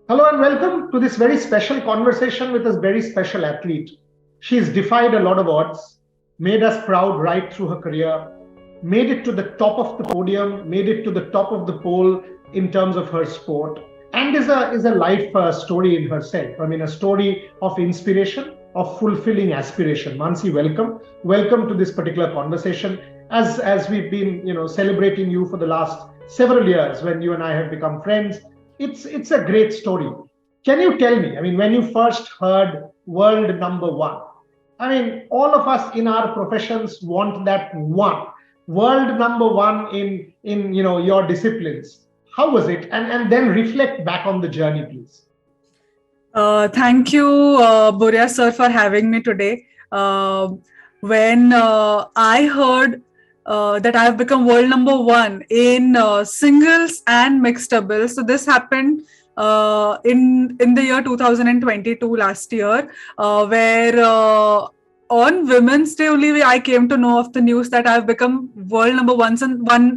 Hello and welcome to this very special conversation with this very special athlete. She's defied a lot of odds, made us proud right through her career, made it to the top of the podium, made it to the top of the poll in terms of her sport, and is a life story in herself. I mean, a story of inspiration, of fulfilling aspiration. Manasi, welcome to this particular conversation. As we've been, celebrating you for the last several years when you and I have become friends, it's a great story. Can you tell me? I mean, when you first heard world number one, I mean, all of us in our professions want that one world number one in your disciplines. How was it? And then reflect back on the journey, please. Thank you, Burya sir, for having me today. When I heard that I have become world number one in singles and mixed doubles, so this happened in the year 2022, last year, where on Women's Day only I came to know of the news that I've become world number one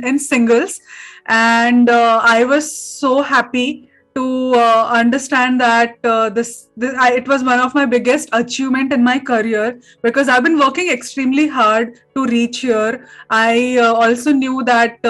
in singles, and I was so happy to understand that it was one of my biggest achievement in my career, because I've been working extremely hard to reach here. I also knew that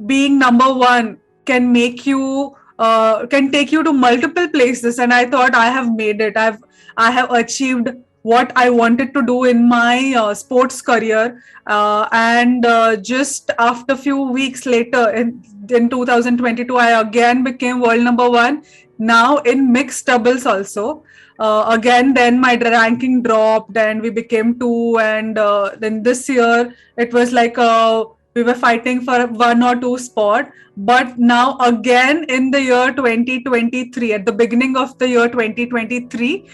being number one can make you can take you to multiple places, and I thought I have made it. I have achieved what I wanted to do in my sports career, and just after a few weeks later in 2022, I again became world number one, now in mixed doubles also. Again, then my ranking dropped and we became two, and then this year it was like we were fighting for one or two spot. But now again in the year 2023, at the beginning of the year 2023,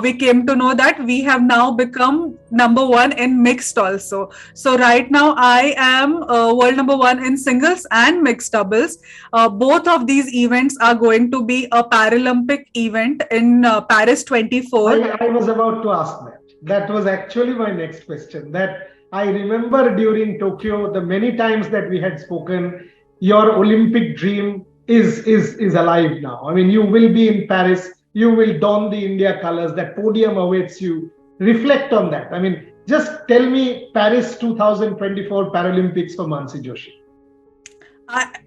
we came to know that we have now become number one in mixed also. So right now I am world number one in singles and mixed doubles. Both of these events are going to be a Paralympic event in Paris 24. I was about to ask that. That was actually my next question. That I remember during Tokyo, the many times that we had spoken, your Olympic dream is alive now. I mean, you will be in Paris, you will don the India colors, that podium awaits you. Reflect on that. I mean, just tell me Paris 2024 Paralympics for Manasi Joshi. I,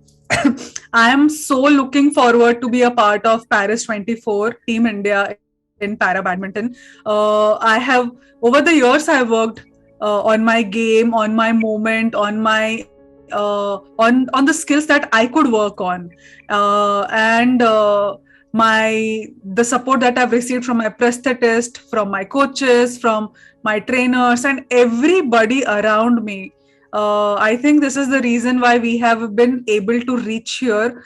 I am so looking forward to be a part of Paris 24 Team India in para-badminton. I have, over the years, I have worked on my game, on my movement, on my on the skills that I could work on, and the support that I've received from my prosthetist, from my coaches, from my trainers, and everybody around me. I think this is the reason why we have been able to reach here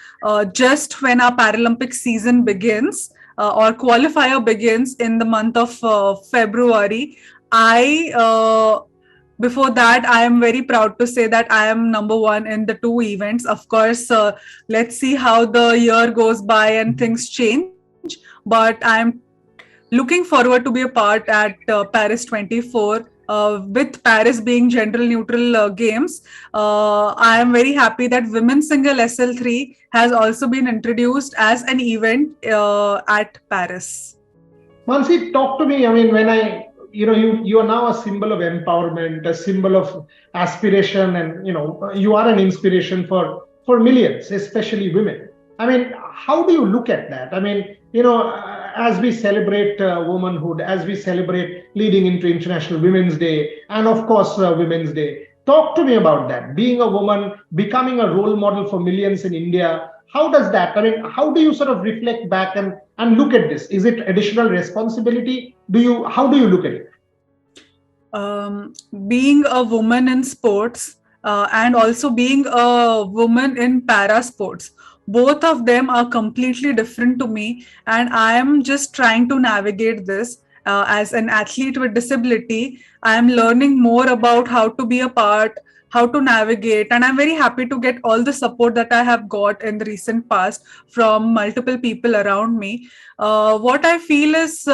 just when our Paralympic season begins, or qualifier begins in the month of February. Before that, I am very proud to say that I am number one in the two events. Of course, let's see how the year goes by and things change. But I'm looking forward to be a part at Paris 24. With Paris being gender neutral games, I am very happy that women's single SL3 has also been introduced as an event at Paris. Mansi, talk to me. I mean, you are now a symbol of empowerment, a symbol of aspiration, and you are an inspiration for millions, especially women. I mean, how do you look at that? I mean, as we celebrate womanhood, as we celebrate leading into International Women's Day, and of course Women's Day, talk to me about that. Being a woman, becoming a role model for millions in India. How does that? I mean, how do you sort of reflect back and look at this? Is it additional responsibility? How do you look at it? Being a woman in sports and also being a woman in para sports, both of them are completely different to me, and I am just trying to navigate this. As an athlete with disability, I am learning more about how to be a part, how to navigate, and I'm very happy to get all the support that I have got in the recent past from multiple people around me. What I feel is,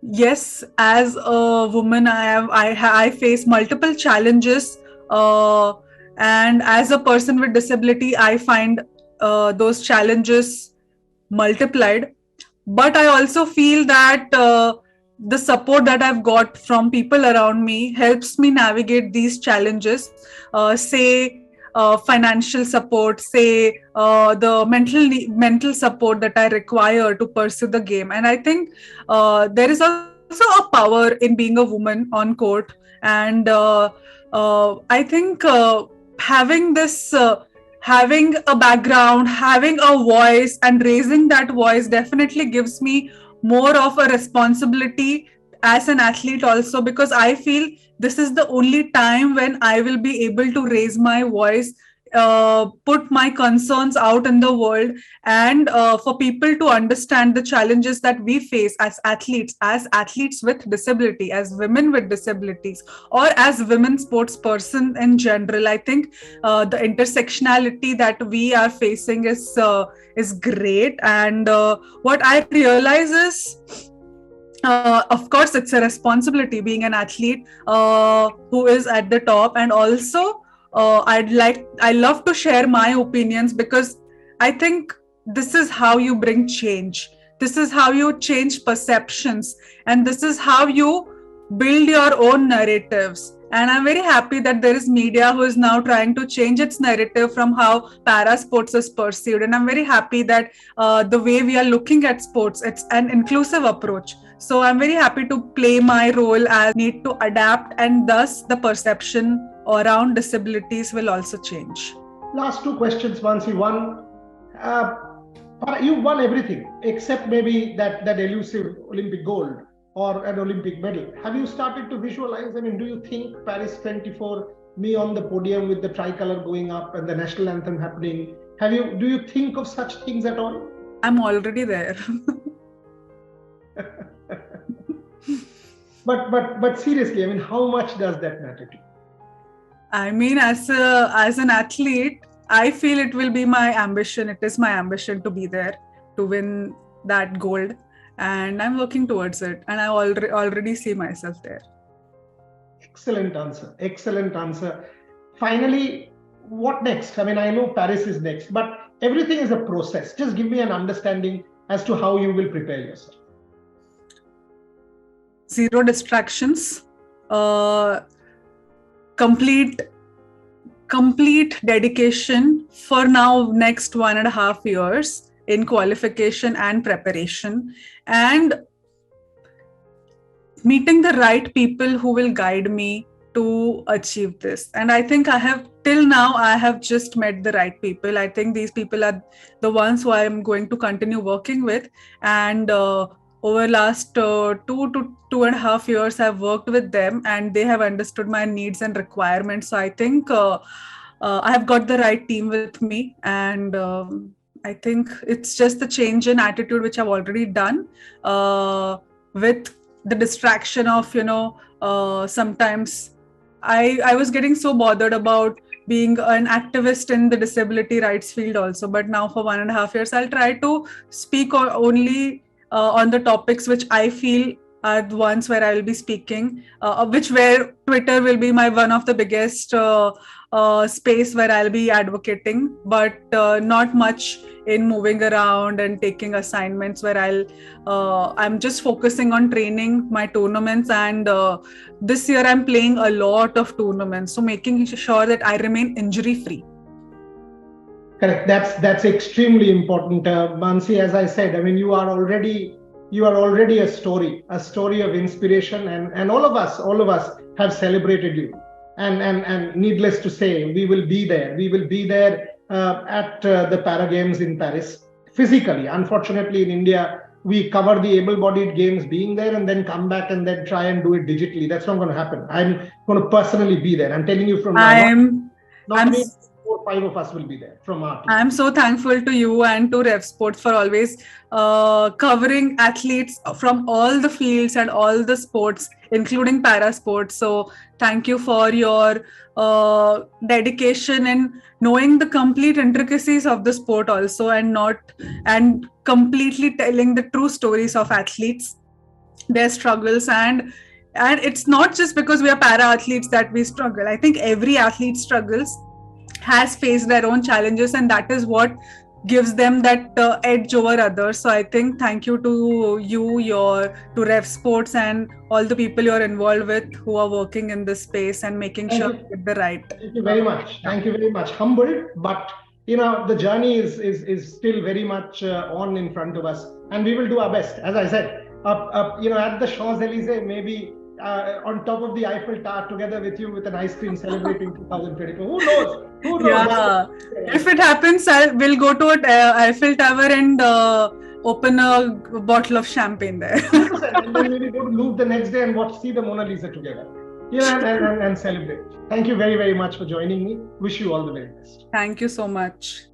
yes, as a woman, I face multiple challenges, and as a person with disability, I find those challenges multiplied. But I also feel that the support that I've got from people around me helps me navigate these challenges. Say financial support, say the mental support that I require to pursue the game. And I think there is also a power in being a woman on court. And I think having this. Having a background, having a voice, and raising that voice definitely gives me more of a responsibility as an athlete also, because I feel this is the only time when I will be able to raise my voice, put my concerns out in the world, and for people to understand the challenges that we face as athletes with disability, as women with disabilities, or as women sports person in general. I think the intersectionality that we are facing is great. And what I realize is, of course, it's a responsibility being an athlete who is at the top. And also I love to share my opinions, because I think this is how you bring change. This is how you change perceptions, and this is how you build your own narratives. And I'm very happy that there is media who is now trying to change its narrative from how para sports is perceived. And I'm very happy that the way we are looking at sports, it's an inclusive approach. So I'm very happy to play my role as need to adapt, and thus the perception around disabilities will also change. Last two questions, Manasi. One, you won everything except maybe that elusive Olympic gold or an Olympic medal. Have you started to visualize? I mean, do you think Paris 24, me on the podium with the tricolor going up and the national anthem happening? Do you think of such things at all? I'm already there. But seriously, I mean, how much does that matter to you? I mean, as an athlete, I feel it will be my ambition. It is my ambition to be there, to win that gold. And I'm working towards it. And I already see myself there. Excellent answer. Excellent answer. Finally, what next? I mean, I know Paris is next, but everything is a process. Just give me an understanding as to how you will prepare yourself. Zero distractions. Complete dedication for now next 1.5 years in qualification and preparation, and meeting the right people who will guide me to achieve this. And I think I have just met the right people. I think these people are the ones who I am going to continue working with. And over last 2 to 2.5 years, I've worked with them, and they have understood my needs and requirements. So I think I have got the right team with me, and I think it's just the change in attitude which I've already done with the distraction of, sometimes I was getting so bothered about being an activist in the disability rights field also. But now for 1.5 years, I'll try to speak only on the topics which I feel are the ones where I will be speaking, where Twitter will be one of the biggest space where I'll be advocating, but not much in moving around and taking assignments, where I'm just focusing on training my tournaments. And this year I'm playing a lot of tournaments, so making sure that I remain injury free. Correct. That's extremely important, Manasi. As I said, I mean, you are already a story of inspiration, and all of us have celebrated you. And needless to say, we will be there. We will be there at the Para Games in Paris physically. Unfortunately, in India, we cover the able-bodied games being there and then come back and then try and do it digitally. That's not going to happen. I'm going to personally be there. I'm telling you from now. Not me, 4 or 5 of us will be there from our team. I'm so thankful to you and to RevSportz for always covering athletes from all the fields and all the sports, including para sports. So thank you for your dedication in knowing the complete intricacies of the sport also, and completely telling the true stories of athletes, their struggles. And it's not just because we are para athletes that we struggle. I think every athlete struggles, has faced their own challenges, and that is what gives them that edge over others. So I think thank you to you, to RevSportz, and all the people you're involved with who are working in this space and making Thank sure you. you get the right. Thank you very much. Thank you very much. Humbled, but the journey is still very much on in front of us, and we will do our best. As I said, at the Champs-Elysees, maybe on top of the Eiffel Tower, together with you, with an ice cream celebrating 2024. Who knows? Who knows? Yeah, if it happens, we'll go to Eiffel Tower and open a bottle of champagne there. 100%. And then maybe go to Louvre the next day and see the Mona Lisa together. And celebrate. Thank you very, very much for joining me. Wish you all the very best. Thank you so much.